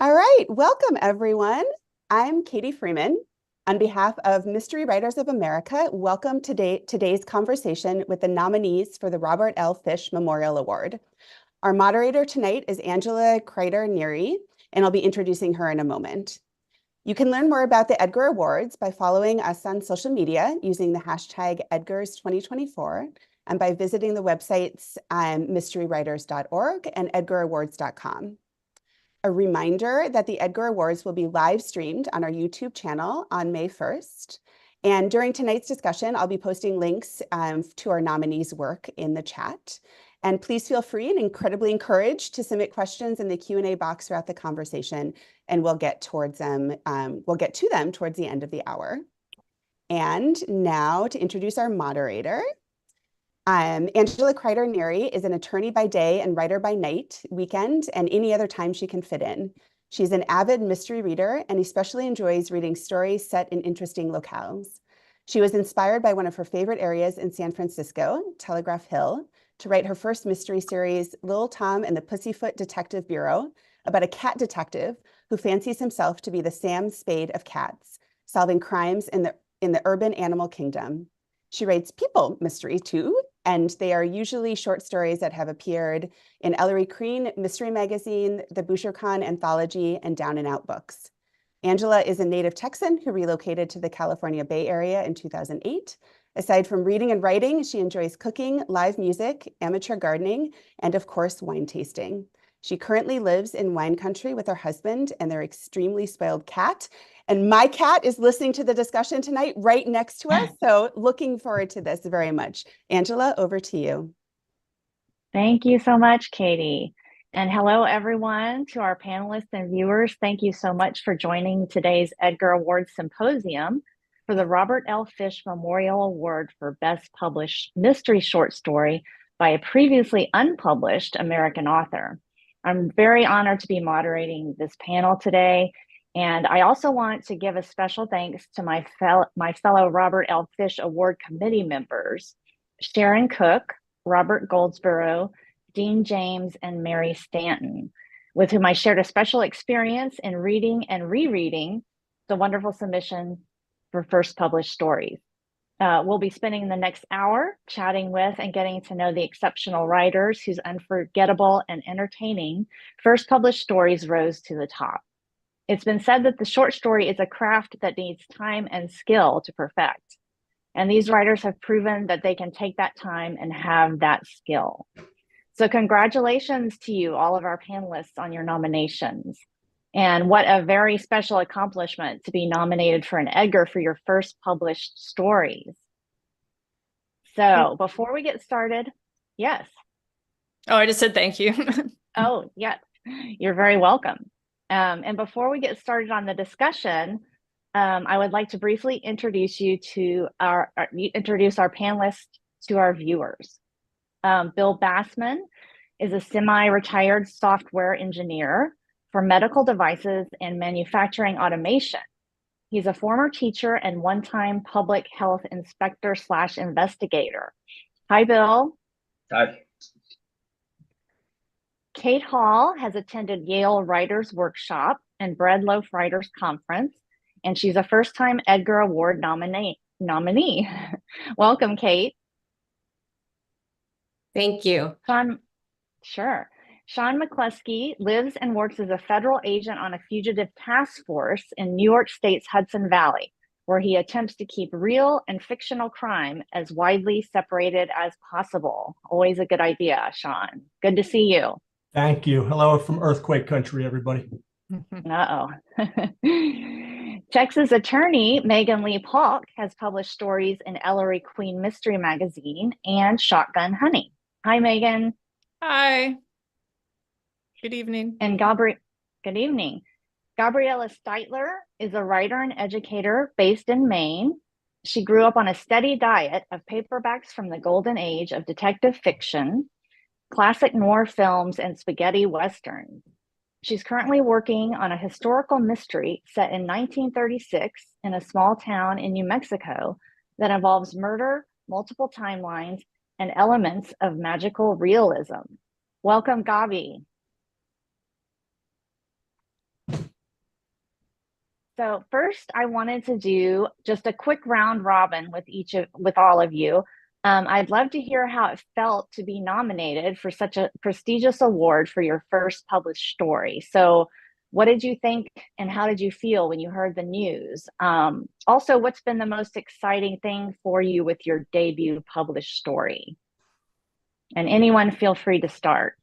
All right, welcome everyone. I'm Katie Freeman. On behalf of Mystery Writers of America, welcome to today's conversation with the nominees for the Robert L. Fish Memorial Award. Our moderator tonight is Angela Crider Neary, and I'll be introducing her in a moment. You can learn more about the Edgar Awards by following us on social media using the hashtag Edgars2024 and by visiting the websites mysterywriters.org and edgarawards.com. A reminder that the Edgar Awards will be live streamed on our YouTube channel on May 1st. And during tonight's discussion, I'll be posting links to our nominees' work in the chat. And please feel free and incredibly encouraged to submit questions in the Q&A box throughout the conversation, and we'll get to them towards the end of the hour. And now to introduce our moderator. Angela Crider Neary is an attorney by day and writer by night, weekend, and any other time she can fit in. She's an avid mystery reader and especially enjoys reading stories set in interesting locales. She was inspired by one of her favorite areas in San Francisco, Telegraph Hill, to write her first mystery series, Little Tom and the Pussyfoot Detective Bureau, about a cat detective who fancies himself to be the Sam Spade of cats, solving crimes in the urban animal kingdom. She writes people mystery too, and they are usually short stories that have appeared in Ellery Queen Mystery Magazine, the Bouchercon Anthology, and Down and Out books. Angela is a native Texan who relocated to the California Bay Area in 2008. Aside from reading and writing, she enjoys cooking, live music, amateur gardening, and of course, wine tasting. She currently lives in wine country with her husband and their extremely spoiled cat. And my cat is listening to the discussion tonight right next to us. So looking forward to this very much. Angela, over to you. Thank you so much, Katie. And hello, everyone, to our panelists and viewers. Thank you so much for joining today's Edgar Award Symposium for the Robert L. Fish Memorial Award for Best Published Mystery Short Story by a previously unpublished American author. I'm very honored to be moderating this panel today. And I also want to give a special thanks to my fellow Robert L. Fish Award Committee members, Sharon Cook, Robert Goldsboro, Dean James, and Mary Stanton, with whom I shared a special experience in reading and rereading the wonderful submission for first published stories. We'll be spending the next hour chatting with and getting to know the exceptional writers whose unforgettable and entertaining first published stories rose to the top. It's been said that the short story is a craft that needs time and skill to perfect. And these writers have proven that they can take that time and have that skill. So congratulations to you, all of our panelists, on your nominations. And what a very special accomplishment to be nominated for an Edgar for your first published stories. So before we get started, yes. Oh, I just said thank you. Oh, yes, you're very welcome. And before we get started on the discussion, I would like to briefly introduce our panelists to our viewers. Bill Bassman is a semi-retired software engineer for medical devices and manufacturing automation. He's a former teacher and one-time public health inspector/investigator. Hi, Bill. Hi. Kate Hohl has attended Yale Writers Workshop and Bread Loaf Writers Conference, and she's a first-time Edgar Award nominee. Welcome, Kate. Thank you. Sean McCluskey lives and works as a federal agent on a fugitive task force in New York State's Hudson Valley, where he attempts to keep real and fictional crime as widely separated as possible. Always a good idea, Sean. Good to see you. Thank you. Hello from Earthquake Country, everybody. Uh-oh. Texas attorney Meghan Leigh Paulk has published stories in Ellery Queen Mystery Magazine and Shotgun Honey. Hi, Meghan. Hi. Good evening. And good evening. Gabriela Stiteler is a writer and educator based in Maine. She grew up on a steady diet of paperbacks from the golden age of detective fiction, classic noir films, and spaghetti westerns. She's currently working on a historical mystery set in 1936 in a small town in New Mexico that involves murder, multiple timelines, and elements of magical realism. Welcome, Gabi. So first, I wanted to do just a quick round robin with all of you. I'd love to hear how it felt to be nominated for such a prestigious award for your first published story. So, what did you think, and how did you feel when you heard the news? Also, what's been the most exciting thing for you with your debut published story? And anyone, feel free to start.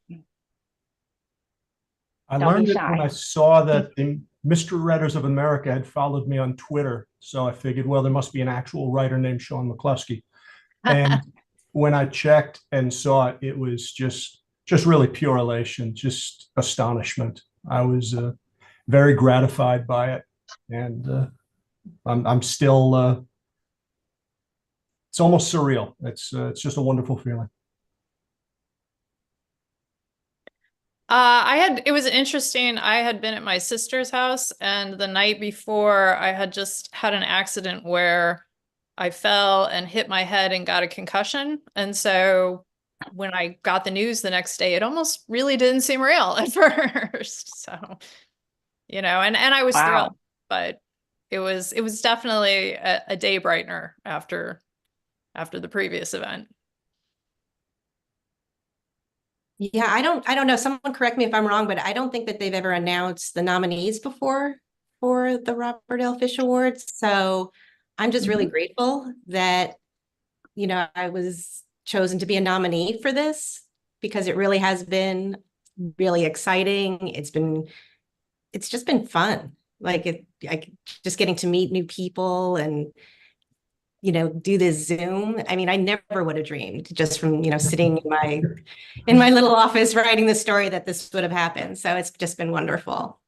I Don't learned be it when shy. I saw that the Mystery Writers of America had followed me on Twitter. So I figured, well, there must be an actual writer named Sean McCluskey. And when I checked and saw it, it was just really pure elation, just astonishment. I was very gratified by it, and I'm still. It's almost surreal. It's just a wonderful feeling. It was interesting. I had been at my sister's house, and the night before I had just had an accident where I fell and hit my head and got a concussion. And so when I got the news the next day, it almost really didn't seem real at first. So, and I was thrilled, Wow. but it was definitely a day brightener after the previous event. Yeah, I don't know. Someone correct me if I'm wrong, but I don't think that they've ever announced the nominees before for the Robert L. Fish Awards. So I'm just really grateful that, I was chosen to be a nominee for this, because it really has been really exciting. It's just been fun. Just getting to meet new people and do this Zoom. I mean, I never would have dreamed, just from, sitting in my little office writing the story, that this would have happened. So it's just been wonderful.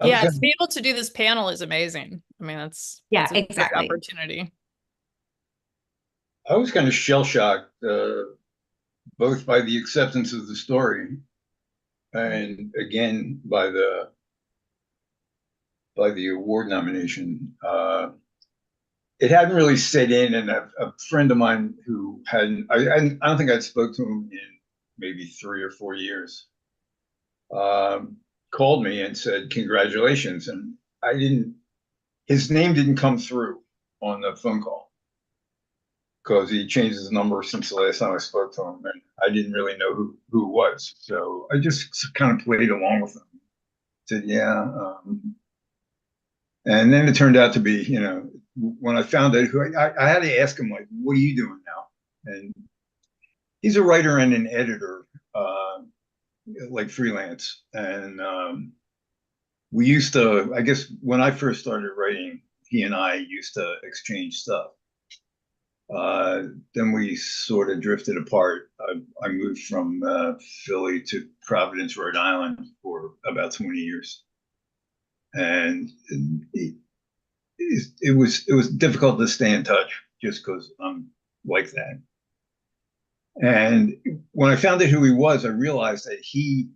Yeah, to be able to do this panel is amazing. I mean, it's a great exactly. opportunity. I was kind of shell-shocked, both by the acceptance of the story and again by the award nomination. It hadn't really set in, and a friend of mine who hadn't, I don't think I'd spoke to him in maybe 3 or 4 years, called me and said, congratulations. And his name didn't come through on the phone call, because he changed his number since the last time I spoke to him, and I didn't really know who it was. So I just kind of played along with him. Said, yeah. And then it turned out to be, when I found out who I had to ask him, like, what are you doing now? And he's a writer and an editor, like freelance. And we used to, I guess when I first started writing, he and I used to exchange stuff. Then we sort of drifted apart. I moved from Philly to Providence, Rhode Island for about 20 years. And it was difficult to stay in touch, just because I'm like that. And when I found out who he was, I realized that he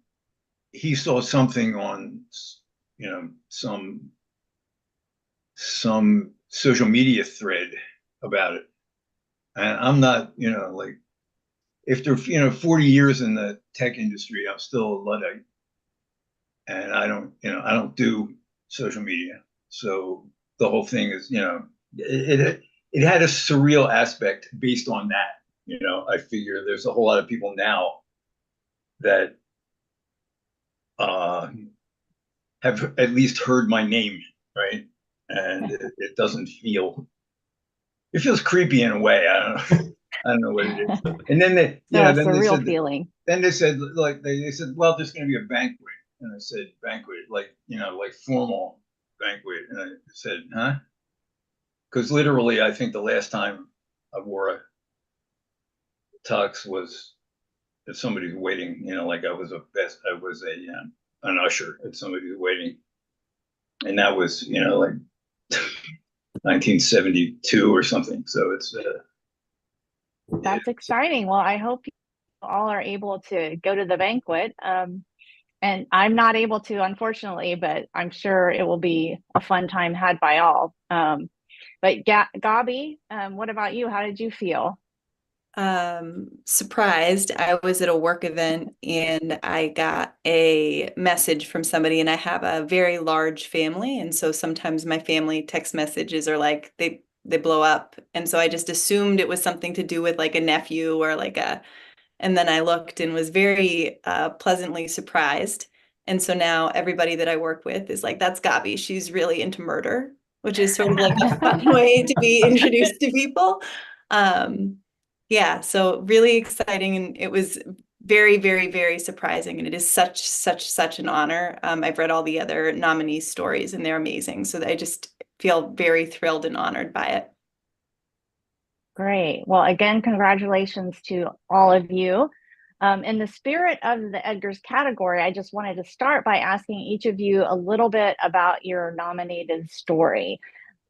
saw something on, some social media thread about it. And I'm not, like, after 40 years in the tech industry, I'm still a Luddite, and I don't do social media. So the whole thing is, it had a surreal aspect based on that. I figure there's a whole lot of people now that have at least heard my name, right? And it doesn't feel, it feels creepy in a way. I don't know what it is. And then Feeling. Then they said, like, they said, well, there's going to be a banquet. And I said, banquet, like, like formal banquet. And I said, huh? Because literally, I think the last time I wore a tux was if somebody's waiting, like I was an usher at somebody's waiting. And that was, like 1972 or something. So it's That's exciting. Well, I hope you all are able to go to the banquet. And I'm not able to, unfortunately, but I'm sure it will be a fun time had by all. But Gabi, what about you? How did you feel? surprised. I was at a work event and I got a message from somebody, and I have a very large family, and so sometimes my family text messages are like they blow up, and so I just assumed it was something to do with like a nephew or like a, and then I looked and was very pleasantly surprised. And so now everybody that I work with is like, that's Gabi. She's really into murder, which is sort of like a fun way to be introduced to people. Um, yeah, so really exciting. And it was very, very, very surprising. And it is such an honor. I've read all the other nominee stories and they're amazing. So I just feel very thrilled and honored by it. Great. Well, again, congratulations to all of you. In the spirit of the Edgar's category, I just wanted to start by asking each of you a little bit about your nominated story.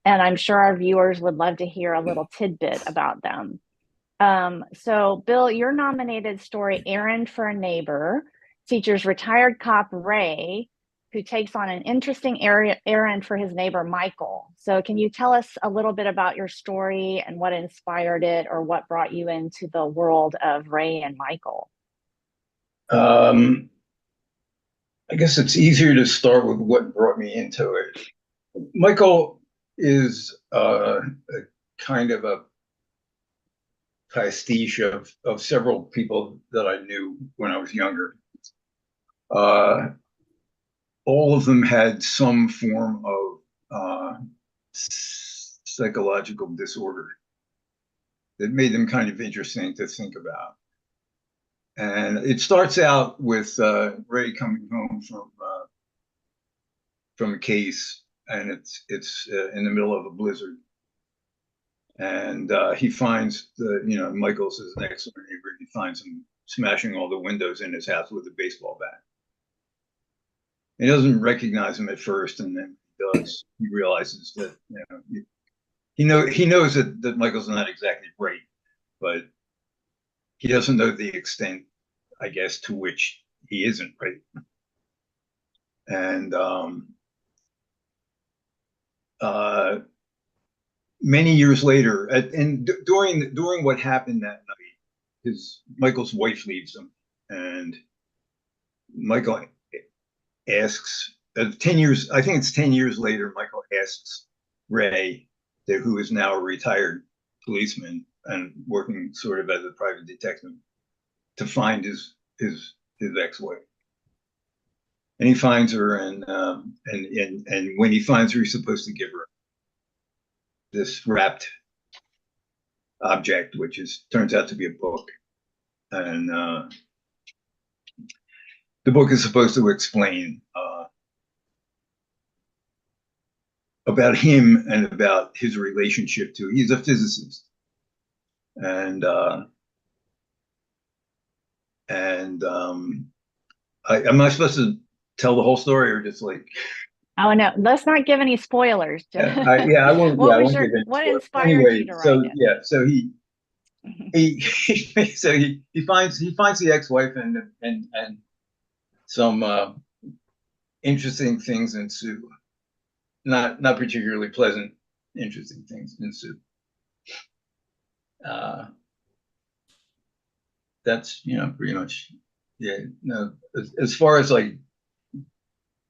And I'm sure our viewers would love to hear a little tidbit about them. So, Bill, your nominated story, Errand for a Neighbor, features retired cop Ray, who takes on an interesting errand for his neighbor, Michael. So can you tell us a little bit about your story and what inspired it or what brought you into the world of Ray and Michael? I guess it's easier to start with what brought me into it. Michael is a kind of a pastiche of several people that I knew when I was younger. All of them had some form of psychological disorder that made them kind of interesting to think about. And it starts out with Ray coming home from a case, and it's in the middle of a blizzard, and he finds Michael's his next door neighbor. He finds him smashing all the windows in his house with a baseball bat. He doesn't recognize him at first, and then he does. He realizes that he knows that Michael's not exactly right, but he doesn't know the extent, I guess, to which he isn't right. And many years later, and during what happened that night, Michael's wife leaves him, and Michael asks, 10 years, I think it's 10 years later, Michael asks Ray, who is now a retired policeman and working sort of as a private detective, to find his ex-wife. And he finds her, and when he finds her, he's supposed to give her this wrapped object, which turns out to be a book. And the book is supposed to explain about him and about his relationship to, he's a physicist. And am I supposed to tell the whole story or just like? Oh no, let's not give any spoilers. I won't. What inspired you to write it? Yeah, so he finds the ex-wife, and some interesting things ensue. Not particularly pleasant, interesting things ensue. That's pretty much, yeah. No, as far as like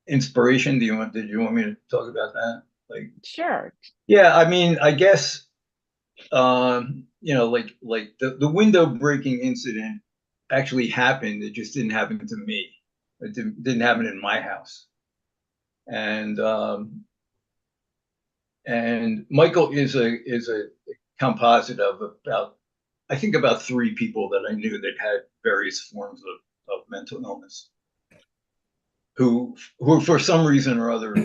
inspiration, did you want me to talk about that? Like, sure. Yeah, I mean, I guess like the window breaking incident actually happened. It just didn't happen to me. It didn't happen in my house. And Michael is a composite of about 3 people that I knew that had various forms of mental illness, who for some reason or other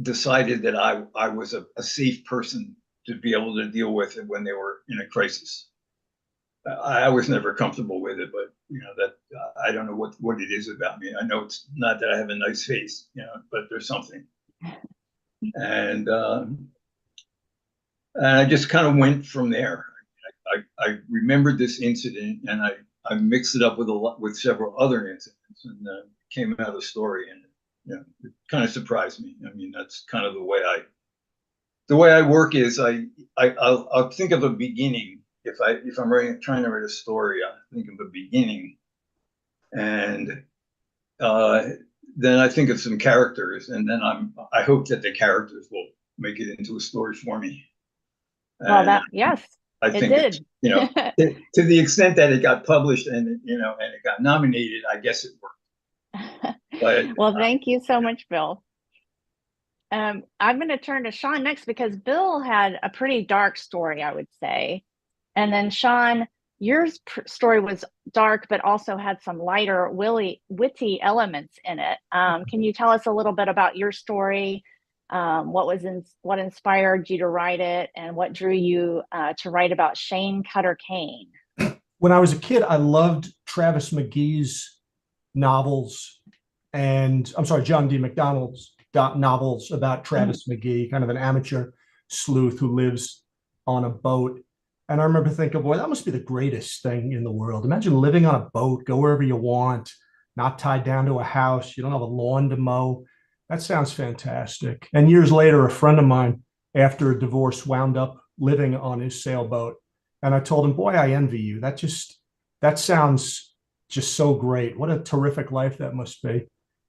decided that I was a safe person to be able to deal with it when they were in a crisis. I was never comfortable with it, but that I don't know what it is about me. I know it's not that I have a nice face, but there's something. And I just kind of went from there. I remembered this incident, and I mixed it up with several other incidents, and came out a story, and it kind of surprised me. I mean, that's kind of the way I work is I'll think of a beginning, if I'm trying to write a story, I think of a beginning, and then I think of some characters, and then I hope that the characters will make it into a story for me. Well, And yes, I it think did. to the extent that it got published and and it got nominated, I guess it worked. But Well, thank you so much, Bill. I'm going to turn to Sean next because Bill had a pretty dark story, I would say. And then Sean, your story was dark, but also had some lighter, witty elements in it. Can you tell us a little bit about your story? What inspired you to write it, and what drew you to write about Shane Cutter Kane? When I was a kid, I loved Travis McGee's novels, and I'm sorry, John D. McDonald's novels about Travis McGee, kind of an amateur sleuth who lives on a boat. And I remember thinking, boy, that must be the greatest thing in the world. Imagine living on a boat, go wherever you want, not tied down to a house. You don't have a lawn to mow. That sounds fantastic. And years later, a friend of mine, after a divorce, wound up living on his sailboat. And I told him, boy, I envy you. That sounds just so great. What a terrific life that must be.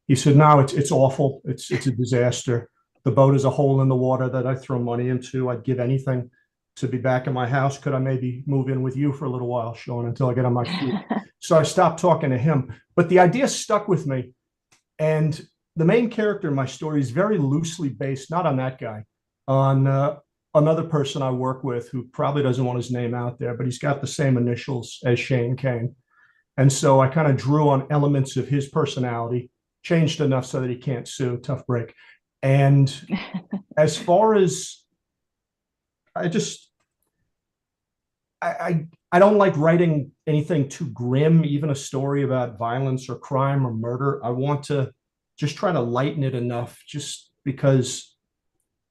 He said, no, it's awful. It's a disaster. The boat is a hole in the water that I throw money into. I'd give anything to be back in my house. Could I maybe move in with you for a little while, Sean, until I get on my feet? So I stopped talking to him. But the idea stuck with me. And the main character in my story is very loosely based, not on that guy, on another person I work with who probably doesn't want his name out there, but he's got the same initials as Shane Kane. And so I kind of drew on elements of his personality, changed enough so that he can't sue. Tough break. And as far as I don't like writing anything too grim, even a story about violence or crime or murder. I want to just try to lighten it enough, just because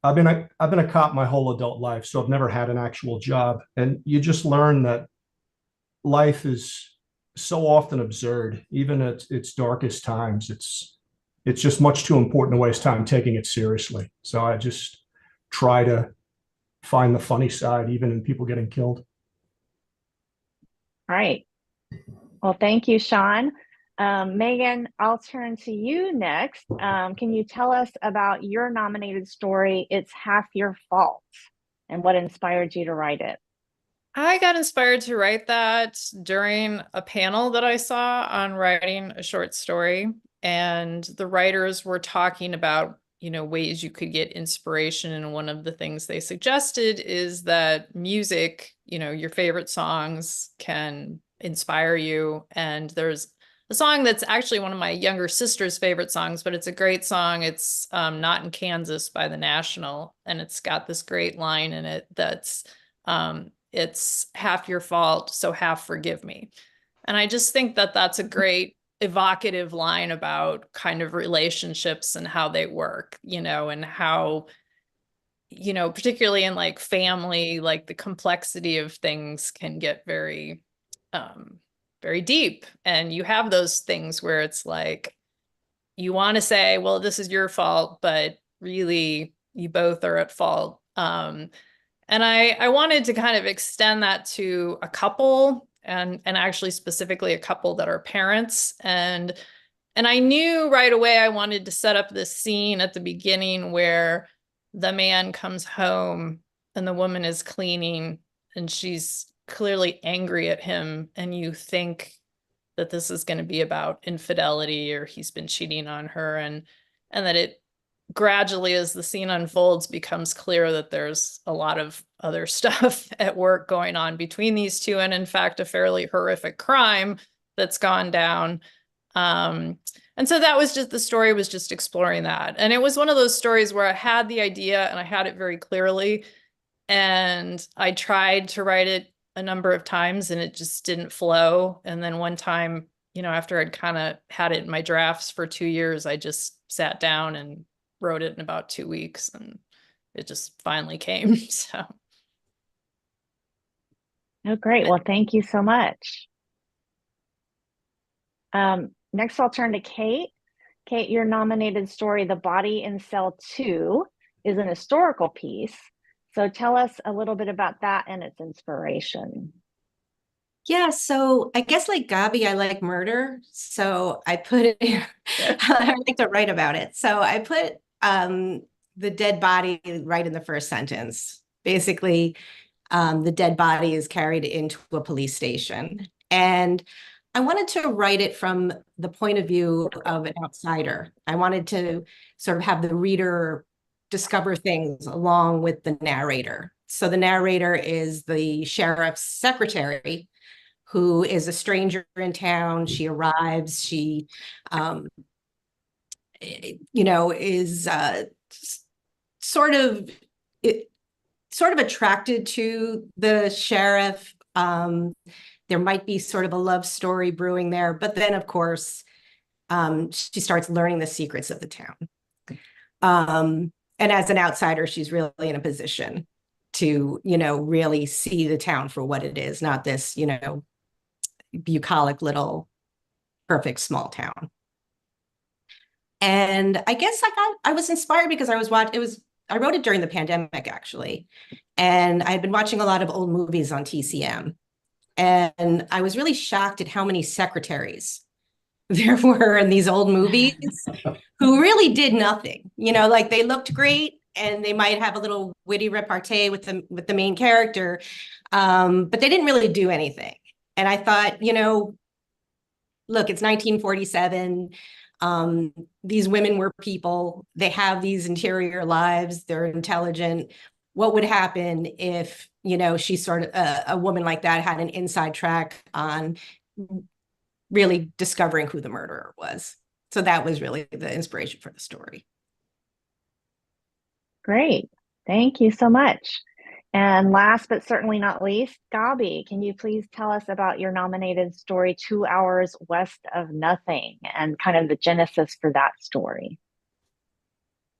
I've been a cop my whole adult life, so I've never had an actual job. And you just learn that life is so often absurd, even at its darkest times. It's just much too important to waste time taking it seriously. So I just try to find the funny side, even in people getting killed. All right. Well, thank you, Sean. Megan, I'll turn to you next. Can you tell us about your nominated story, It's Half Your Fault, and what inspired you to write it? I got inspired to write that during a panel that I saw on writing a short story. And the writers were talking about, ways you could get inspiration. And one of the things they suggested is that music, your favorite songs can inspire you. And there's a song that's actually one of my younger sister's favorite songs, but it's a great song. It's Not in Kansas by The National. And it's got this great line in it that's, it's half your fault, so half forgive me. And I just think that that's a great evocative line about kind of relationships and how they work, and how, particularly in like family, like the complexity of things can get very, very deep. And you have those things where it's like, you want to say, well, this is your fault, but really you both are at fault. And I wanted to kind of extend that to a couple and actually specifically a couple that are parents. And I knew right away I wanted to set up this scene at the beginning where the man comes home and the woman is cleaning and she's clearly angry at him. And you think that this is going to be about infidelity or he's been cheating on her, and that it gradually, as the scene unfolds, becomes clear that there's a lot of other stuff at work going on between these two, and in fact, a fairly horrific crime that's gone down. And so that was just, the story was just exploring that. And it was one of those stories where I had the idea and I had it very clearly, and I tried to write it a number of times and it just didn't flow. And then one time, after I'd kind of had it in my drafts for 2 years, I just sat down and wrote it in about 2 weeks and it just finally came. So. Oh, great. Well, thank you so much. Next, I'll turn to Kate. Kate, your nominated story, The Body in Cell 2, is an historical piece So tell us a little bit about that and its inspiration. Yeah, so I guess like Gabi, I like murder. So I put it, I like to write about it. So I put the dead body right in the first sentence. Basically, the dead body is carried into a police station. And I wanted to write it from the point of view of an outsider. I wanted to sort of have the reader discover things along with the narrator. So the narrator is the sheriff's secretary, who is a stranger in town. She arrives, she, is sort of attracted to the sheriff. There might be sort of a love story brewing there, but then of course, she starts learning the secrets of the town. And as an outsider, she's really in a position to, really see the town for what it is, not this, bucolic little perfect small town. And I guess I was inspired because I wrote it during the pandemic, actually. And I had been watching a lot of old movies on TCM. And I was really shocked at how many secretaries there were in these old movies who really did nothing. Like they looked great and they might have a little witty repartee with the main character, but they didn't really do anything. And I thought, look, it's 1947. These women were people. They have these interior lives. They're intelligent. What would happen if, she sort of, a woman like that had an inside track on really discovering who the murderer was? So that was really the inspiration for the story. Great. Thank you so much. And last but certainly not least, Gabi, can you please tell us about your nominated story, 2 Hours West of Nothing, and kind of the genesis for that story?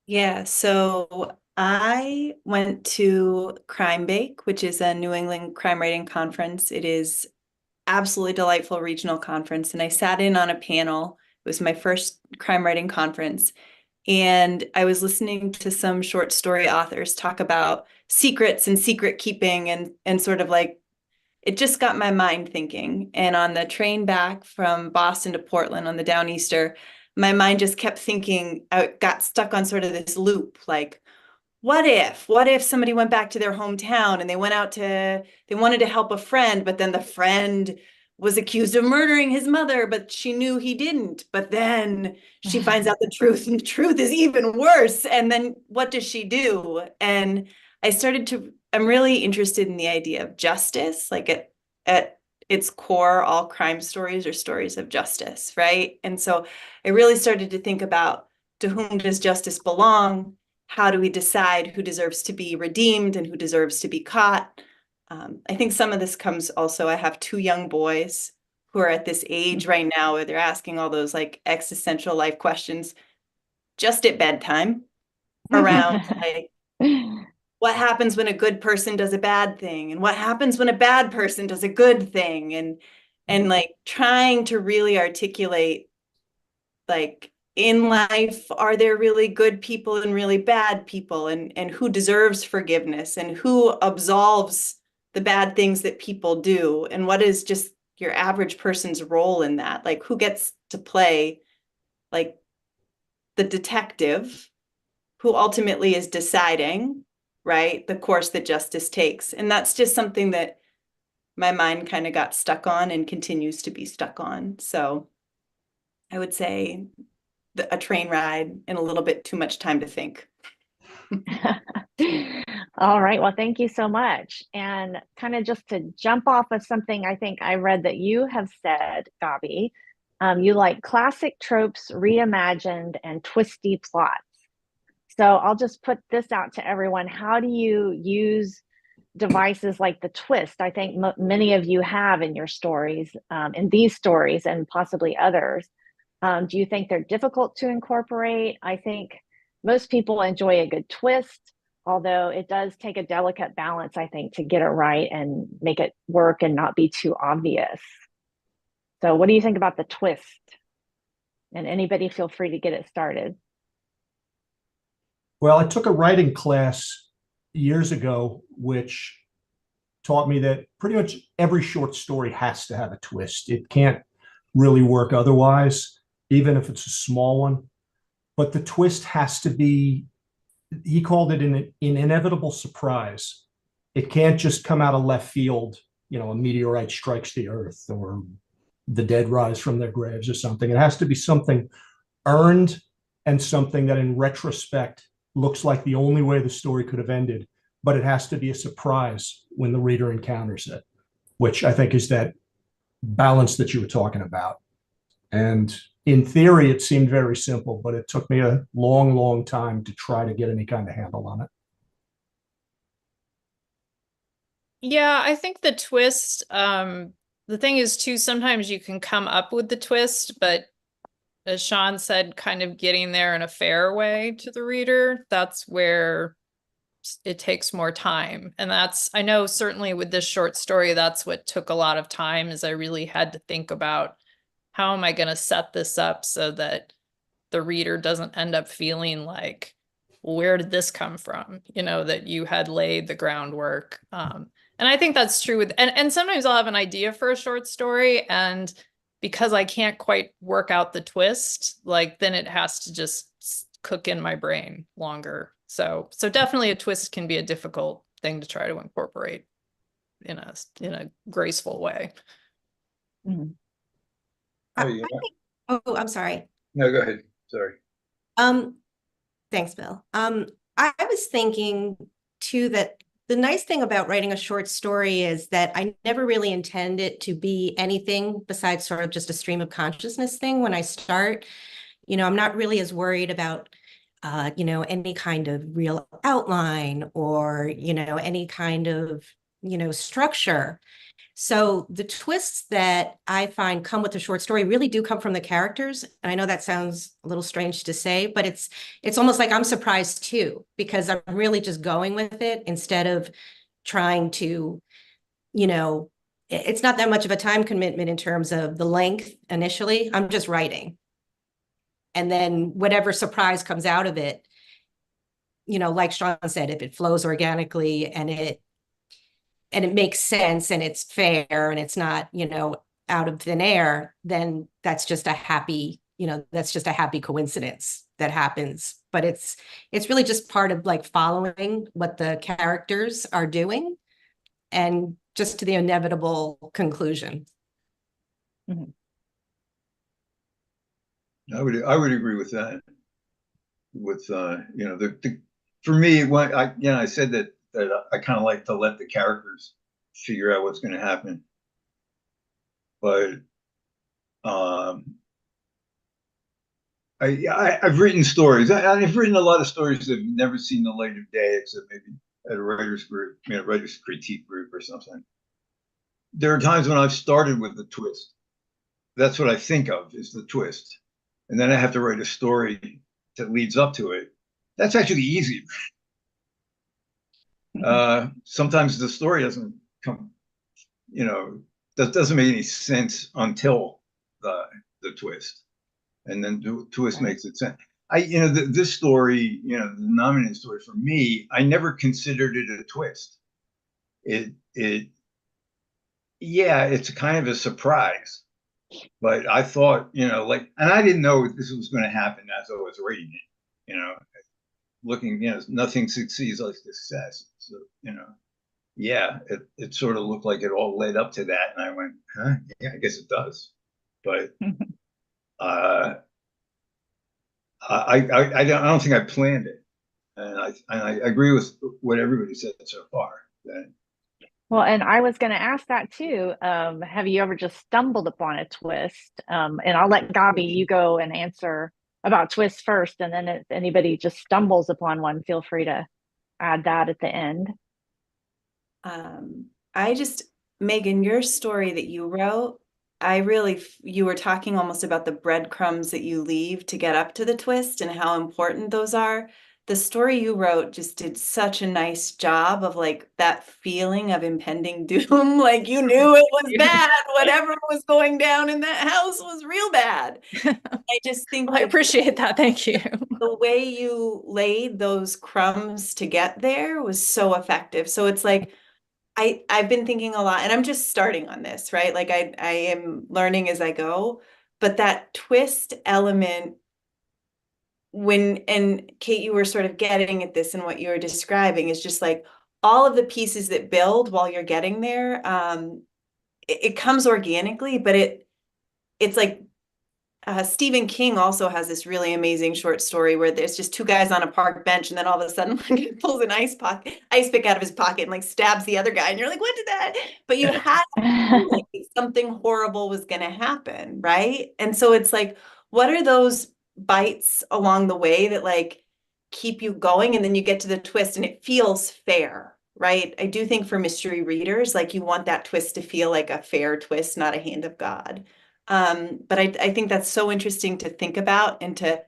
Yeah, so I went to Crime Bake, which is a New England crime writing conference. It is absolutely delightful regional conference. And I sat in on a panel. It was my first crime writing conference. And I was listening to some short story authors talk about secrets and secret keeping and sort of like, it just got my mind thinking. And on the train back from Boston to Portland on the Downeaster, my mind just kept thinking, I got stuck on sort of this loop, like, what if somebody went back to their hometown and they wanted to help a friend, but then the friend was accused of murdering his mother, but she knew he didn't. But then she finds out the truth, and the truth is even worse. And then what does she do? And I'm really interested in the idea of justice. Like at its core, all crime stories are stories of justice, right? And so I really started to think about, to whom does justice belong? How do we decide who deserves to be redeemed and who deserves to be caught? I think some of this comes also, I have 2 young boys who are at this age right now where they're asking all those like existential life questions just at bedtime around like, what happens when a good person does a bad thing? And what happens when a bad person does a good thing? And like trying to really articulate, like, in life, are there really good people and really bad people? And who deserves forgiveness? And who absolves the bad things that people do? And what is just your average person's role in that? Like, who gets to play, like, the detective who ultimately is deciding, right, the course that justice takes? And that's just something that my mind kind of got stuck on and continues to be stuck on. So I would say a train ride and a little bit too much time to think. All right. Well, thank you so much. And kind of just to jump off of something I think I read that you have said, Gabi, you like classic tropes reimagined and twisty plots. So I'll just put this out to everyone. How do you use devices like the twist? I think many of you have in your stories, in these stories and possibly others. Do you think they're difficult to incorporate? I think most people enjoy a good twist, although it does take a delicate balance, I think, to get it right and make it work and not be too obvious. So what do you think about the twist? And anybody feel free to get it started. Well, I took a writing class years ago, which taught me that pretty much every short story has to have a twist. It can't really work otherwise, even if it's a small one. But the twist has to be, he called it an inevitable surprise. It can't just come out of left field, a meteorite strikes the earth or the dead rise from their graves or something. It has to be something earned and something that in retrospect looks like the only way the story could have ended, but it has to be a surprise when the reader encounters it, which I think is that balance that you were talking about. And in theory, it seemed very simple, but it took me a long, long time to try to get any kind of handle on it. Yeah, I think the twist, the thing is too, sometimes you can come up with the twist, but as Sean said, kind of getting there in a fair way to the reader, that's where it takes more time. And I know certainly with this short story, that's what took a lot of time, is I really had to think about how am I going to set this up so that the reader doesn't end up feeling like, where did this come from? That you had laid the groundwork. And I think that's true with, and sometimes I'll have an idea for a short story, and because I can't quite work out the twist, then it has to just cook in my brain longer. So definitely a twist can be a difficult thing to try to incorporate in a graceful way. Mm-hmm. I'm sorry. No, go ahead. Sorry. Thanks, Bill. I was thinking too that the nice thing about writing a short story is that I never really intend it to be anything besides sort of just a stream of consciousness thing when I start. I'm not really as worried about, any kind of real outline or, any kind of, structure. So the twists that I find come with the short story really do come from the characters. And I know that sounds a little strange to say, but it's almost like I'm surprised too, because I'm really just going with it instead of trying to, it's not that much of a time commitment in terms of the length initially. I'm just writing. And then whatever surprise comes out of it, like Sean said, if it flows organically and it makes sense and it's fair and it's not, out of thin air, then that's just a happy coincidence that happens. But it's really just part of following what the characters are doing and just to the inevitable conclusion. Mm-hmm. I would agree with that. With for me, when I said that I kind of like to let the characters figure out what's going to happen, but I've written stories. I've written a lot of stories that have never seen the light of day, except maybe at a writers group, writers critique group or something. There are times when I've started with the twist. That's what I think of is the twist, and then I have to write a story that leads up to it. That's actually easier. Sometimes the story doesn't come, that doesn't make any sense until the twist, and then the twist makes it sense. This story, the nominated story for me, I never considered it a twist. It's kind of a surprise, but I thought, and I didn't know this was going to happen as I was reading it, looking, nothing succeeds like success. So, it sort of looked like it all led up to that. And I went, huh? Yeah, I guess it does. But I don't think I planned it. And I agree with what everybody said so far. Well, and I was going to ask that too. Have you ever just stumbled upon a twist? And I'll let Gabi, you go and answer about twists first. And then if anybody just stumbles upon one, feel free to add that at the end. Meghan, your story that you wrote, you were talking almost about the breadcrumbs that you leave to get up to the twist and how important those are. the story you wrote just did such a nice job of like that feeling of impending doom. Like you knew it was bad. Whatever was going down in that house was real bad. I just think Well, I appreciate that. Thank you. the way you laid those crumbs to get there was so effective. So it's like, I've been thinking a lot, and I'm just starting on this, right? Like I am learning as I go, but that twist element and Kate, you were sort of getting at this and what you were describing is just like all of the pieces that build while you're getting there. It comes organically, but it's like Stephen King also has this really amazing short story where there's just two guys on a park bench, and then all of a sudden like, he pulls an ice pick out of his pocket and like stabs the other guy, and you're like, what did that? But you had like something horrible was going to happen, right? And so it's like, what are those bites along the way that like keep you going, and then you get to the twist and it feels fair, right? I do think for mystery readers, like you want that twist to feel like a fair twist, not a hand of God. But I think that's so interesting to think about and to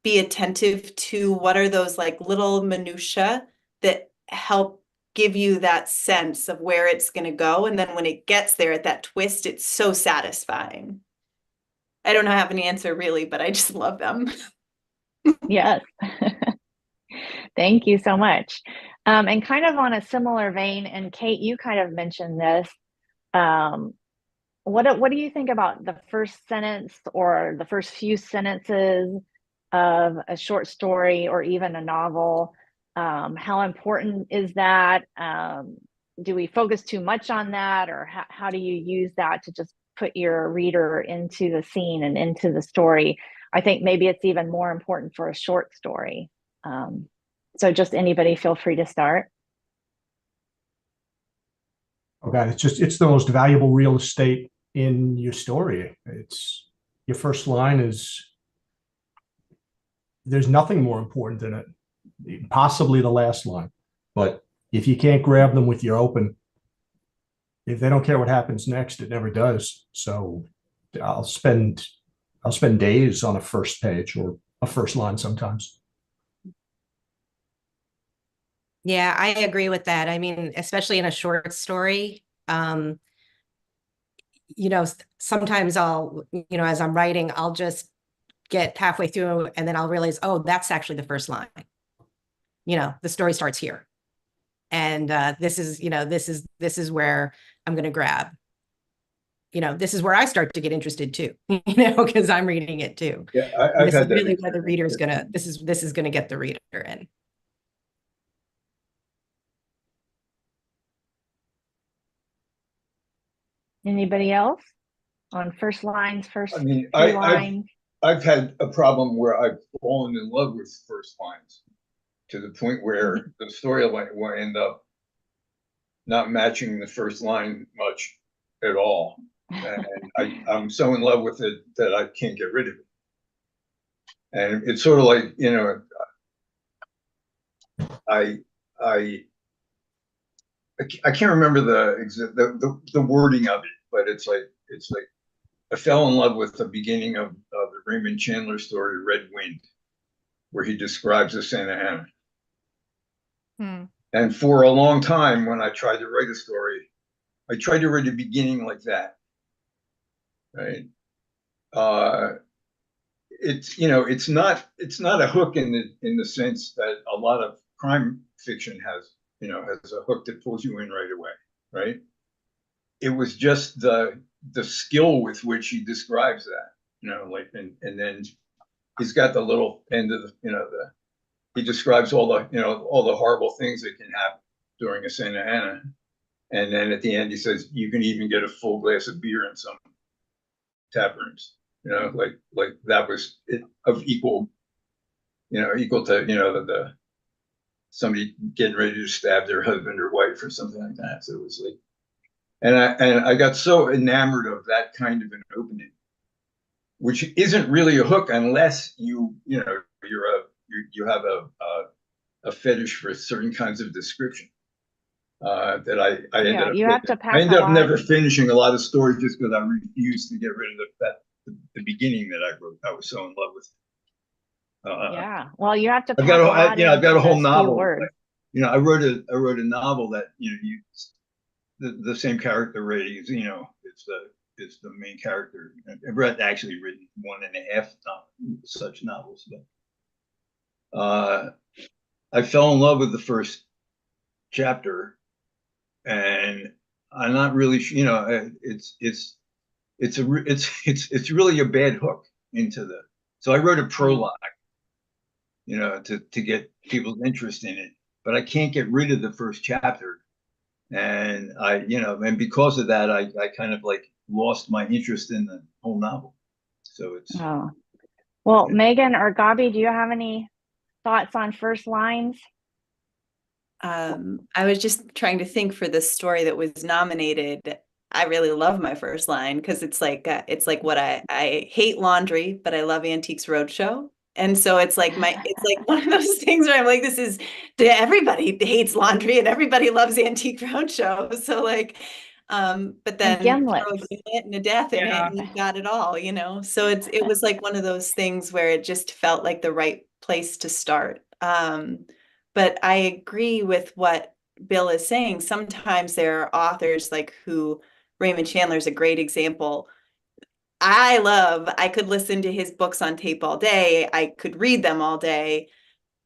be attentive to what are those like little minutia that help give you that sense of where it's going to go. And then when it gets there at that twist, it's so satisfying. I don't have an answer really, but I just love them. Yes. Thank you so much. And kind of on a similar vein, and Kate, you kind of mentioned this. What do you think about the first sentence or the first few sentences of a short story or even a novel? How important is that? Do we focus too much on that, or how do you use that to just put your reader into the scene and into the story? I think maybe it's even more important for a short story. So just anybody feel free to start. Oh God, it's the most valuable real estate in your story. It's your first line there's nothing more important than it, possibly the last line. But if you can't grab them with your open, if they don't care what happens next, it never does. So I'll spend days on a first page or a first line sometimes. Yeah, I agree with that. I mean, especially in a short story, sometimes as I'm writing, I'll just get halfway through and then I'll realize, oh, that's actually the first line. The story starts here. And this is where I'm going to grab. This is where I start to get interested too, because I'm reading it too. Yeah, I've this had is that. really where the reader's gonna. This is gonna get the reader in. Anybody else on first lines, first I mean, few lines? I've had a problem where I've fallen in love with first lines to the point where the story will end up not matching the first line much at all. And I'm so in love with it that I can't get rid of it. And it's sort of like, I can't remember the wording of it, but it's like I fell in love with the beginning of the Raymond Chandler story, Red Wind, where he describes the Santa Ana. And for a long time, when I tried to write a story, I tried to write a beginning like that. Right? It's not a hook in the sense that a lot of crime fiction has a hook that pulls you in right away. Right? It was just the skill with which he describes that, and then he's got the little end of he describes all the horrible things that can happen during a Santa Ana. And then at the end, he says, you can even get a full glass of beer in some taverns, like that was of equal to, the somebody getting ready to stab their husband or wife or something like that. So it was like, and I got so enamored of that kind of an opening, which isn't really a hook unless you have a fetish for certain kinds of description. That I ended up never finishing a lot of stories just because I refused to get rid of the beginning that I wrote. I was so in love with Yeah. Well, you have to I've pack got a lot I've got into a whole those few novel. words. I wrote a novel that the same character ratings. It's the main character. I've actually written 1.5 such novels, but I fell in love with the first chapter, and I'm not really, it's really a bad hook into the. So I wrote a prologue, to get people's interest in it, but I can't get rid of the first chapter, and and because of that, I kind of like lost my interest in the whole novel. So it's. Oh. Well, Megan or Gabi, do you have any thoughts on first lines? I was just trying to think for the story that was nominated. I really love my first line because it's like what I hate laundry, but I love Antiques Roadshow. And so it's like one of those things where I'm like, everybody hates laundry and everybody loves Antique Roadshow. So like, but then Gimlet. throw a gimlet and a death in it, and you've got it all, So it was like one of those things where it just felt like the right place to start. But I agree with what Bill is saying. Sometimes there are authors like Raymond Chandler is a great example. I could listen to his books on tape all day. I could read them all day.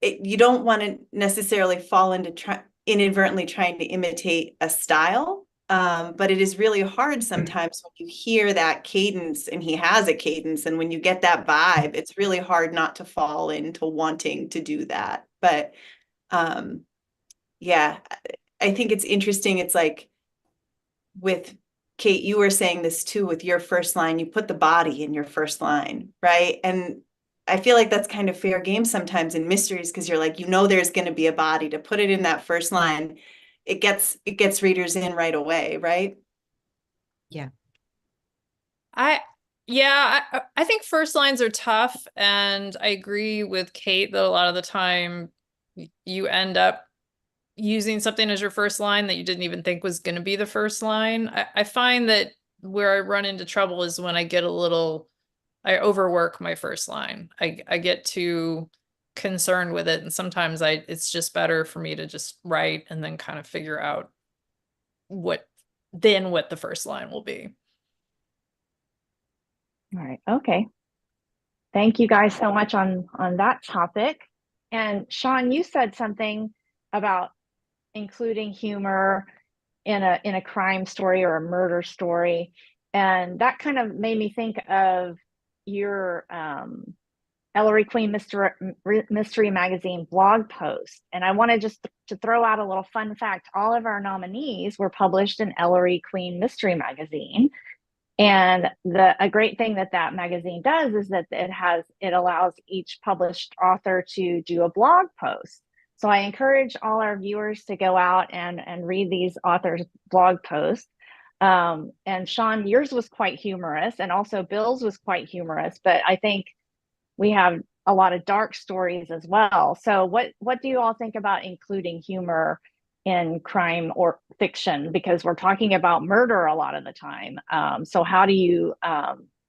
You don't want to necessarily fall into inadvertently trying to imitate a style. But it is really hard sometimes when you hear that cadence, and he has a cadence, and when you get that vibe, it's really hard not to fall into wanting to do that. But yeah, I think it's interesting. It's like with Kate, you were saying this too with your first line, you put the body in your first line, right? And I feel like that's kind of fair game sometimes in mysteries, because you're like, there's going to be a body. To put it in that first line, it gets readers in right away, right? Yeah. I think first lines are tough, and I agree with Kate that a lot of the time you end up using something as your first line that you didn't even think was going to be the first line. I find that where I run into trouble is when I overwork my first line. I get too concerned with it, and sometimes it's just better for me to just write and then kind of figure out what the first line will be. All right. Okay. Thank you guys so much on that topic. And Sean, you said something about including humor in a crime story or a murder story, and that kind of made me think of your Ellery Queen Mystery Magazine blog post. And I wanted just to throw out a little fun fact. All of our nominees were published in Ellery Queen Mystery Magazine. And a great thing that magazine does is that it allows each published author to do a blog post. So I encourage all our viewers to go out and read these authors' blog posts. And Sean, yours was quite humorous, and also Bill's was quite humorous, but I think we have a lot of dark stories as well. So what do you all think about including humor in crime or fiction? Because we're talking about murder a lot of the time. So how do you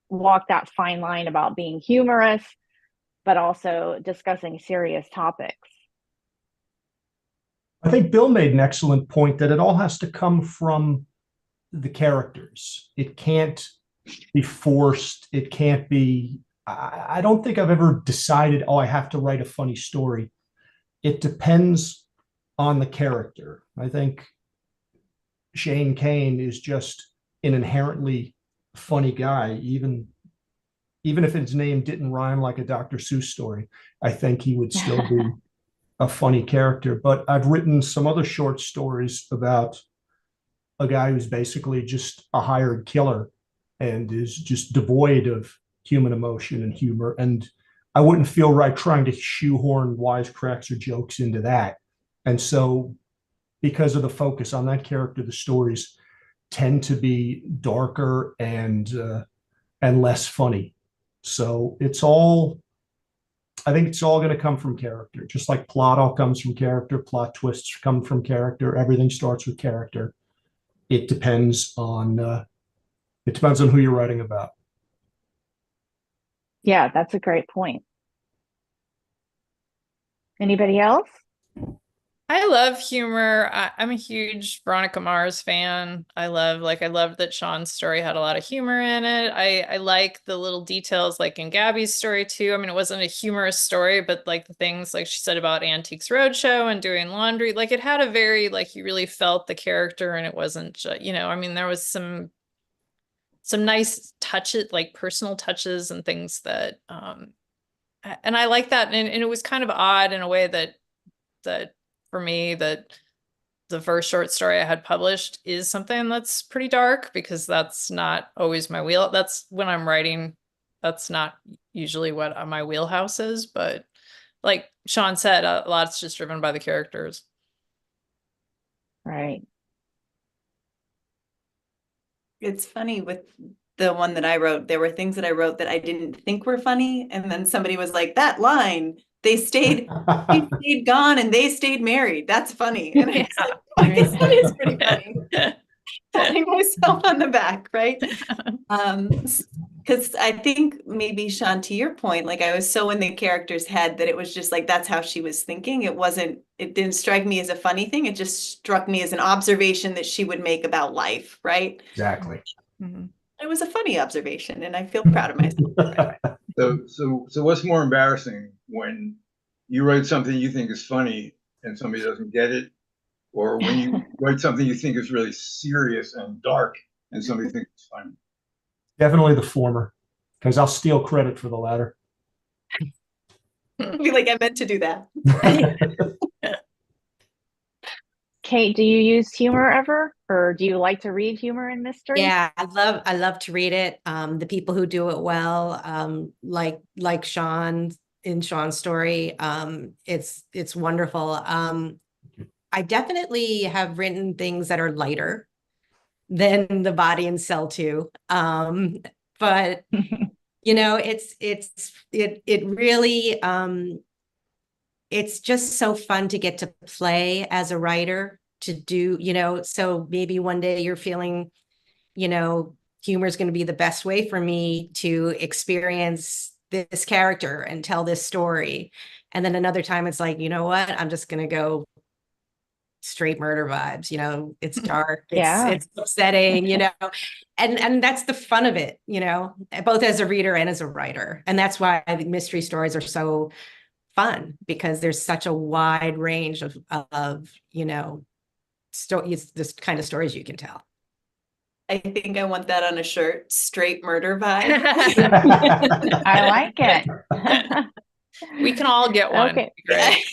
walk that fine line about being humorous, but also discussing serious topics? I think Bill made an excellent point that it all has to come from the characters. It can't be forced. It can't be. I don't think I've ever decided, I have to write a funny story. It depends on the character. I think Shane Kane is just an inherently funny guy, even if his name didn't rhyme like a Dr. Seuss story. I think he would still be a funny character. But I've written some other short stories about a guy who's basically just a hired killer and is just devoid of human emotion and humor. And I wouldn't feel right trying to shoehorn wisecracks or jokes into that. And so because of the focus on that character, the stories tend to be darker and less funny. So I think it's all going to come from character, just like plot all comes from character, plot twists come from character. Everything starts with character. It depends on who you're writing about. Yeah, that's a great point. Anybody else? I love humor. I'm a huge Veronica Mars fan. I love that Sean's story had a lot of humor in it. I like the little details like in Gabby's story too. I mean, it wasn't a humorous story, but like the things like she said about Antiques Roadshow and doing laundry, like it had a very, like you really felt the character and it wasn't just, I mean, there was some nice touches, like personal touches and things that, and I like that. And it was kind of odd in a way that for me, that the first short story I had published is something that's pretty dark, because that's not always my wheel. That's when I'm writing, that's not usually what my wheelhouse is. But like Sean said, a lot's just driven by the characters. Right. It's funny with the one that I wrote, there were things that I wrote that I didn't think were funny. And then somebody was like, that line, he stayed gone and they stayed married. That's funny. And I was like, oh, I guess that is pretty funny. Patting myself on the back, right? Because I think maybe, Sean, to your point, like I was so in the character's head that it was just like, that's how she was thinking. It didn't strike me as a funny thing. It just struck me as an observation that she would make about life, right? Exactly. Mm-hmm. It was a funny observation and I feel proud of myself. So what's more embarrassing, when you write something you think is funny and somebody doesn't get it, or when you write something you think is really serious and dark and somebody thinks it's funny? Definitely the former, because I'll steal credit for the latter. I feel like I meant to do that. Kate, do you use humor ever, or do you like to read humor in mystery? Yeah, I love to read it. The people who do it well, like Sean in Sean's story, it's wonderful. I definitely have written things that are lighter than The Body and Cell 2. But it really it's just so fun to get to play as a writer, to do, so maybe one day you're feeling, humor is going to be the best way for me to experience this character and tell this story. And then another time it's like, you know what, I'm just going to go straight murder vibes. It's dark, it's upsetting, and that's the fun of it, both as a reader and as a writer. And that's why I think mystery stories are so fun, because there's such a wide range of stories, this kind of stories you can tell. I think I want that on a shirt, straight murder vibe. I like it. We can all get one. Okay. Great.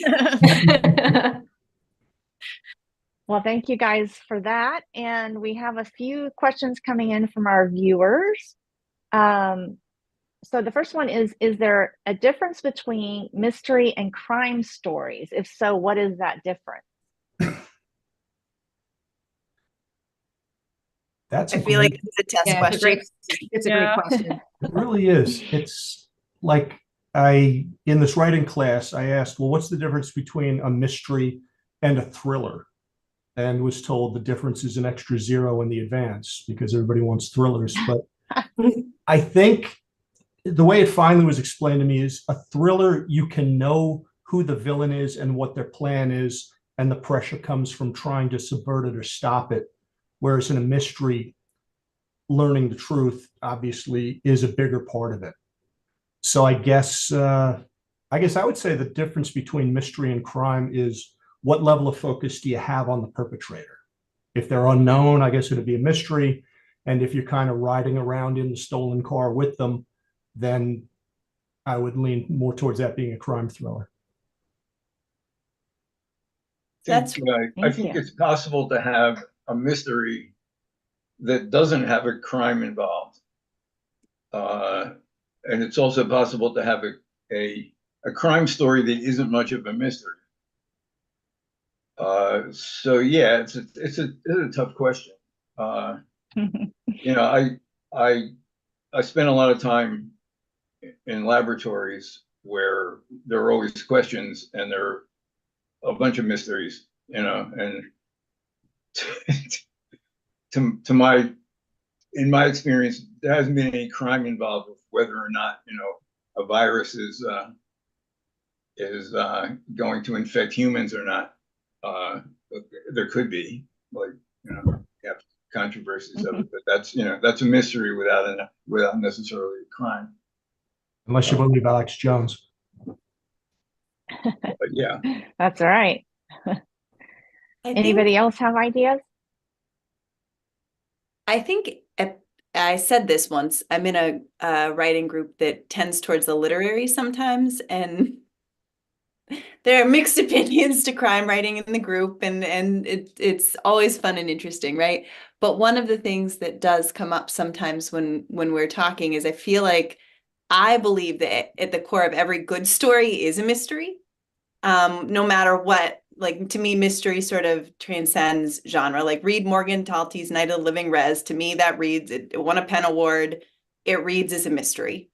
Well, thank you guys for that. And we have a few questions coming in from our viewers. So the first one is there a difference between mystery and crime stories? If so, what is that difference? I feel like it's a test question. It's a great question. It really is. It's like in this writing class, I asked, well, what's the difference between a mystery and a thriller? And was told the difference is an extra zero in the advance, because everybody wants thrillers. But I think the way it finally was explained to me is, a thriller, you can know who the villain is and what their plan is, and the pressure comes from trying to subvert it or stop it. Whereas in a mystery, learning the truth obviously is a bigger part of it. So I guess I would say the difference between mystery and crime is, what level of focus do you have on the perpetrator? If they're unknown, I guess it would be a mystery. And if you're kind of riding around in the stolen car with them, then I would lean more towards that being a crime thriller. I think it's possible to have a mystery that doesn't have a crime involved. And it's also possible to have a crime story that isn't much of a mystery. So yeah, it's a tough question. I spent a lot of time in laboratories where there are always questions and there are a bunch of mysteries, and in my experience, there hasn't been any crime involved with whether or not, a virus is is going to infect humans or not. There could be, like, you know, you have controversies of it, but that's, you know, that's a mystery without necessarily a crime. Unless you believe Alex Jones. But yeah. That's right. Anybody else have ideas? I think I said this once. I'm in a writing group that tends towards the literary sometimes, and there are mixed opinions to crime writing in the group, and it's always fun and interesting, right? But one of the things that does come up sometimes when we're talking is I feel like I believe that at the core of every good story is a mystery. No matter what, like, to me, mystery sort of transcends genre. Like, read Morgan Talty's Night of the Living Res. To me, that reads, it won a Penn Award. It reads as a mystery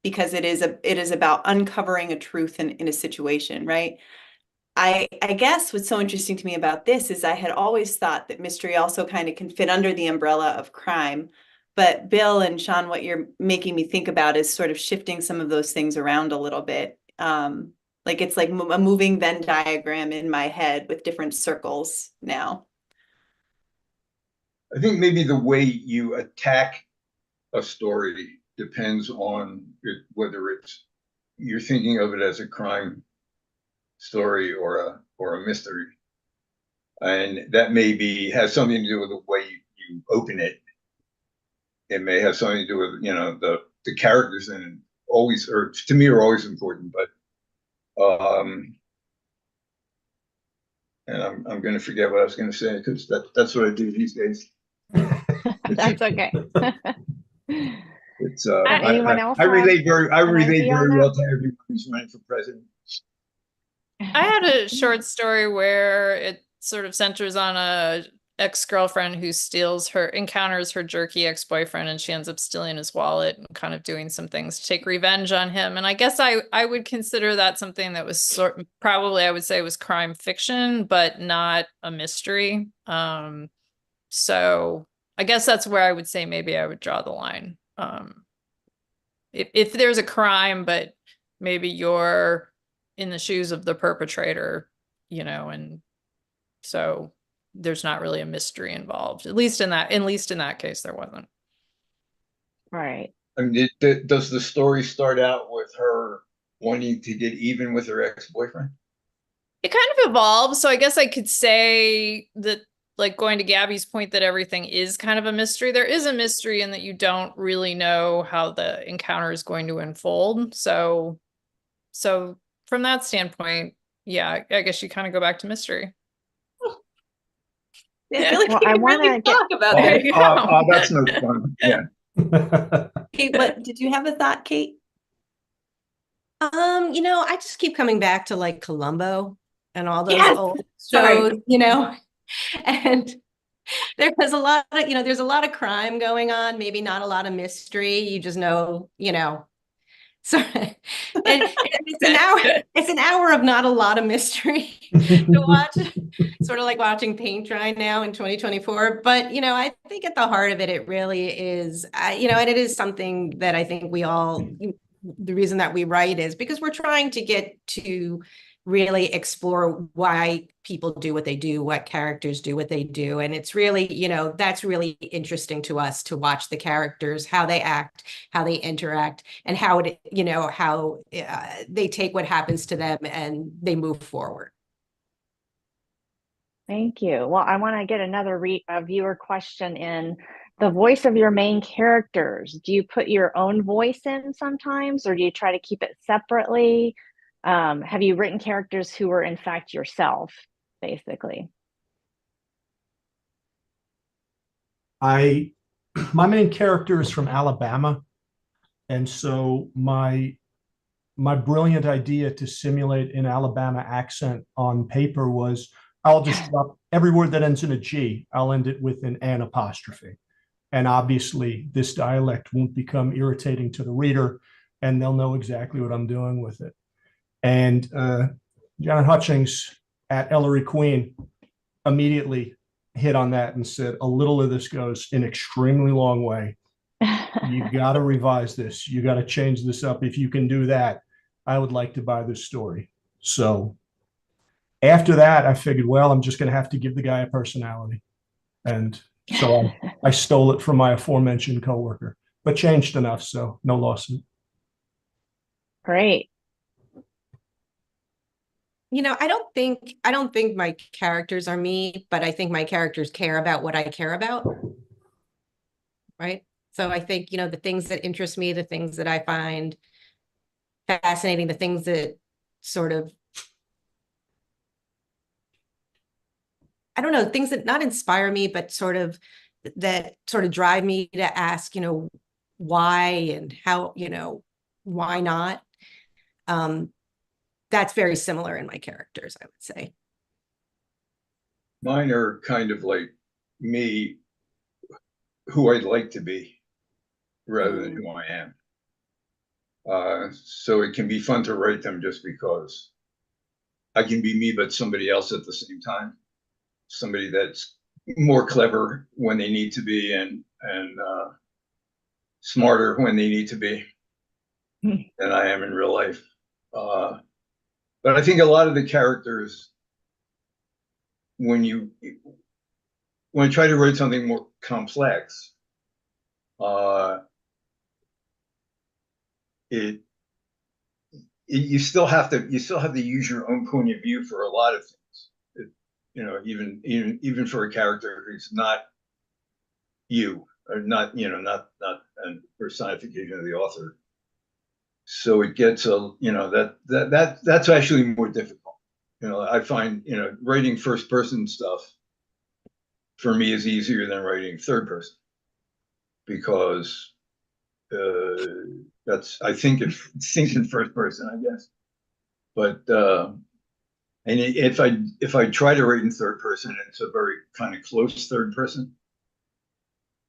because it is about uncovering a truth in a situation, right? I guess what's so interesting to me about this is I had always thought that mystery also kind of can fit under the umbrella of crime. But Bill and Sean, what you're making me think about is sort of shifting some of those things around a little bit. Like, it's like a moving Venn diagram in my head with different circles now. I think maybe the way you attack a story depends on whether you're thinking of it as a crime story or a mystery, and that maybe has something to do with the way you open it. It may have something to do with, you know, the characters in it always, or to me, are always important, but and I'm going to forget what I was going to say because that's what I do these days. That's okay. It's anyone else? I relate very well to everyone who's running for president. I had a short story where it sort of centers on a ex-girlfriend who encounters her jerky ex-boyfriend, and she ends up stealing his wallet and kind of doing some things to take revenge on him. And I guess I would consider that something that was probably, I would say, was crime fiction, but not a mystery. So I guess that's where I would say maybe I would draw the line. If there's a crime, but maybe you're in the shoes of the perpetrator, you know, and so there's not really a mystery involved. At least in that case, there wasn't. Right. I mean, does the story start out with her wanting to get even with her ex-boyfriend? It kind of evolves. So I guess I could say that, like, going to Gabby's point, that everything is kind of a mystery. There is a mystery in that you don't really know how the encounter is going to unfold. So from that standpoint, yeah, I guess you kind of go back to mystery. I feel like Well, we I can wanna really talk about There it. you go. That's no fun. Yeah. Kate, what did you have a thought, Kate? You know, I just keep coming back to like Columbo and all those Yes! old Sorry. shows, you know, and there's a lot of, there's a lot of crime going on, maybe not a lot of mystery. You just know, so and it's an hour of not a lot of mystery to watch, sort of like watching paint dry now in 2024. But, I think at the heart of it, it really is, and it is something that I think we all, the reason that we write is because we're trying to get to really explore why people do what they do, what characters do what they do. And it's really, that's really interesting to us to watch the characters, how they act, how they interact, and how they take what happens to them and they move forward. Thank you. Well, I want to get another viewer question in. The voice of your main characters, do you put your own voice in sometimes, or do you try to keep it separately? Have you written characters who were in fact yourself, basically? My main character is from Alabama. And so my brilliant idea to simulate an Alabama accent on paper was, I'll just drop every word that ends in a G. I'll end it with an apostrophe. And obviously this dialect won't become irritating to the reader, and they'll know exactly what I'm doing with it. And John Hutchings at Ellery Queen immediately hit on that and said, a little of this goes an extremely long way. You got to revise this. You got to change this up. If you can do that, I would like to buy this story. So after that, I figured, well, I'm just going to have to give the guy a personality. And so I stole it from my aforementioned coworker, but changed enough, so no lawsuit. Great. You know, I don't think my characters are me, but I think my characters care about what I care about. Right. So I think, you know, the things that interest me, the things that I find fascinating, the things that sort of, I don't know, things that not inspire me, but that sort of drive me to ask, you know, why and how, you know, why not? That's very similar in my characters, I would say. Mine are kind of like me, who I'd like to be, rather than who I am. So it can be fun to write them just because I can be me, but somebody else at the same time. Somebody that's more clever when they need to be, and smarter when they need to be than I am in real life. But I think a lot of the characters, when I try to write something more complex, you still have to use your own point of view for a lot of things. You know, even for a character who's not you, or not a personification of the author. So it gets that's actually more difficult. You know, I find, you know, writing first person stuff for me is easier than writing third person, because I think in first person, I guess. But and if I try to write in third person, it's a very kind of close third person.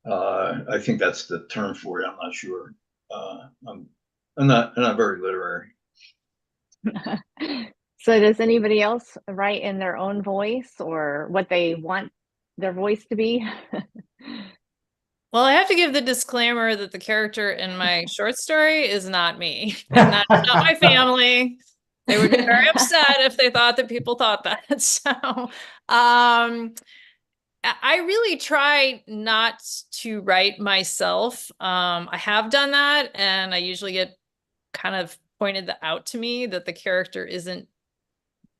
I think that's the term for it. I'm not sure. I'm not very literary. So does anybody else write in their own voice or what they want their voice to be? Well, I have to give the disclaimer that the character in my short story is not me. And that's not my family. They would be very upset if they thought that people thought that. So I really try not to write myself. I have done that, and I usually get kind of pointed out to me that the character isn't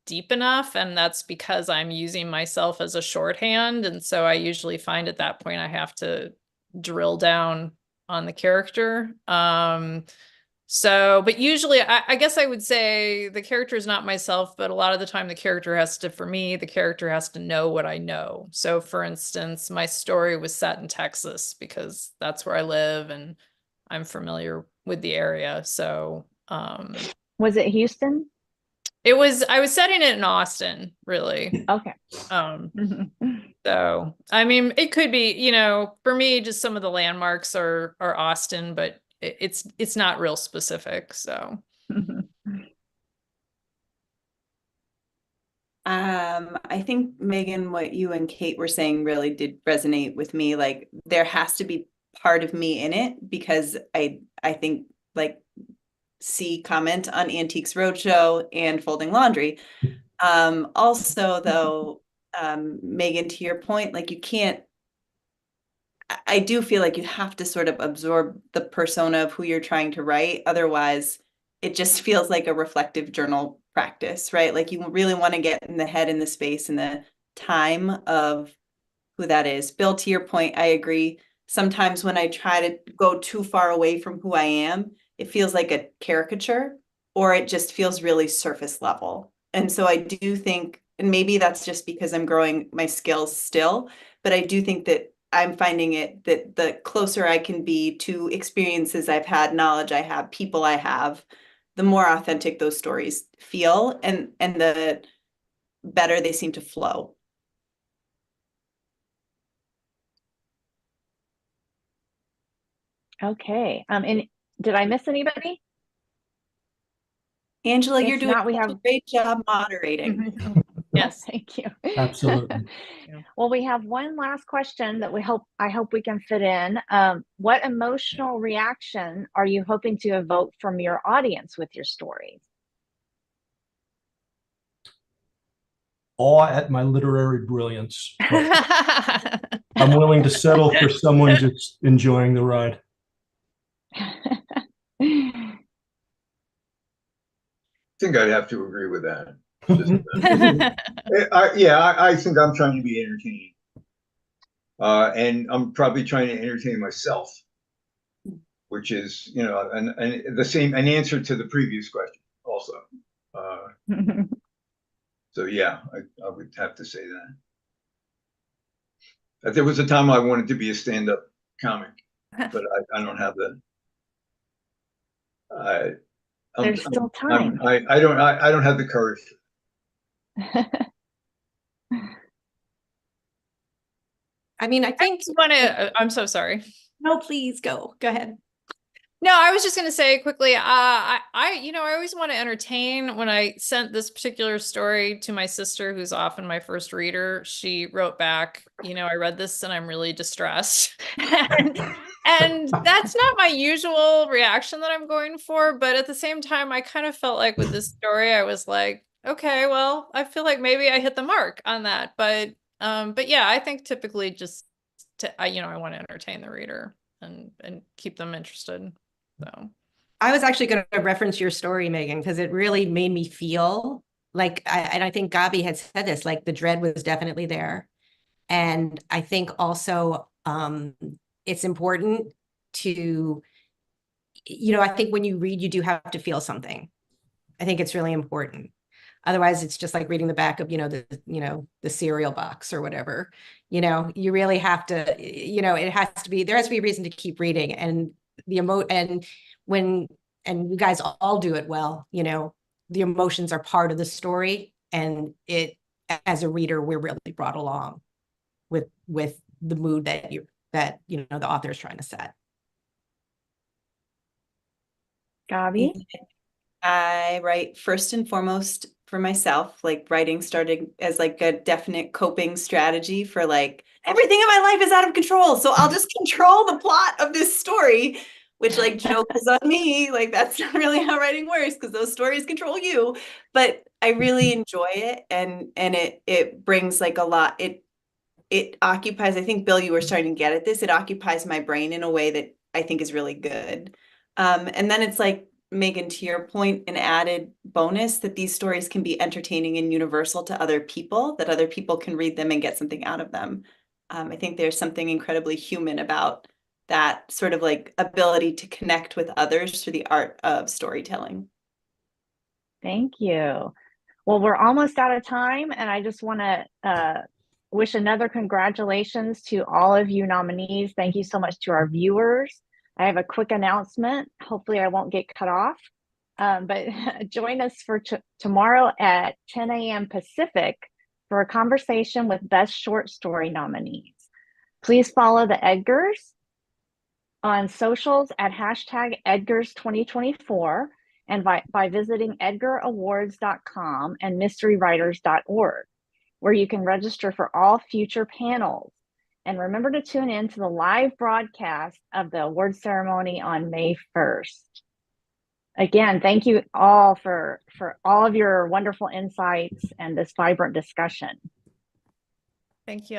deep enough, and that's because I'm using myself as a shorthand. And so I usually find at that point I have to drill down on the character. But usually I guess I would say the character is not myself, but a lot of the time for me, the character has to know what I know. So for instance, my story was set in Texas because that's where I live and I'm familiar with the area. So was it Houston? I was setting it in Austin, really. Okay. So I mean, it could be, you know, for me, just some of the landmarks are Austin, but it's not real specific. So I think, Megan, what you and Kate were saying really did resonate with me. Like, there has to be part of me in it, because I think, like, see comment on Antiques Roadshow and Folding Laundry. Also, though, Megan, to your point, like, I do feel like you have to sort of absorb the persona of who you're trying to write. Otherwise, it just feels like a reflective journal practice, right? Like, you really want to get in the head, in the space, and the time of who that is. Bill, to your point, I agree. Sometimes when I try to go too far away from who I am, it feels like a caricature, or it just feels really surface level. And so I do think, and maybe that's just because I'm growing my skills still, but I do think that I'm finding it that the closer I can be to experiences I've had, knowledge I have, people I have, the more authentic those stories feel, and the better they seem to flow. Okay. And did I miss anybody? Angela, If you're doing not, we have a great job moderating. yes. Thank you. Absolutely. Well, we have one last question that I hope we can fit in. What emotional reaction are you hoping to evoke from your audience with your stories? awe at my literary brilliance. I'm willing to settle for someone just enjoying the ride. I think I'd have to agree with that. I think I'm trying to be entertaining. And I'm probably trying to entertain myself, which is, an answer to the previous question also. So yeah, I would have to say that. There was a time I wanted to be a stand-up comic, but I don't have that. There's still time. I don't have the courage. I mean, I think I'm so sorry. No, please go ahead. No, I was just going to say quickly, I always want to entertain. When I sent this particular story to my sister, who's often my first reader, she wrote back, I read this and I'm really distressed. and that's not my usual reaction that I'm going for. But at the same time, I kind of felt like with this story, I was like, okay, well, I feel like maybe I hit the mark on that. But yeah, I think typically just I want to entertain the reader and keep them interested. So I was actually going to reference your story, Megan, because it really made me feel like, and I think Gabi had said this, like the dread was definitely there. And I think also it's important to, I think when you read, you do have to feel something. I think it's really important. Otherwise, it's just like reading the back of, the cereal box or whatever. You really have to, there has to be a reason to keep reading, and and you guys all do it well, the emotions are part of the story, and as a reader, we're really brought along with the mood that the author is trying to set. Gabi? I write first and foremost for myself. Like, writing started as like a definite coping strategy for like, everything in my life is out of control, so I'll just control the plot of this story, which like joke is on me. Like, that's not really how writing works, because those stories control you. But I really enjoy it, and it brings like a lot. It occupies, I think, Bill, you were starting to get at this. It occupies my brain in a way that I think is really good. And then it's like, Megan, to your point, an added bonus that these stories can be entertaining and universal to other people, that other people can read them and get something out of them. I think there's something incredibly human about that sort of like ability to connect with others through the art of storytelling. Thank you. Well, we're almost out of time, and I just want to wish another congratulations to all of you nominees. Thank you so much to our viewers. I have a quick announcement. Hopefully I won't get cut off, but join us for tomorrow at 10 a.m. Pacific for a conversation with Best Short Story nominees. Please follow the Edgars on socials at #Edgars2024 and by visiting edgarawards.com and mysterywriters.org, where you can register for all future panels. And remember to tune in to the live broadcast of the award ceremony on May 1st. Again, thank you all for all of your wonderful insights and this vibrant discussion. Thank you.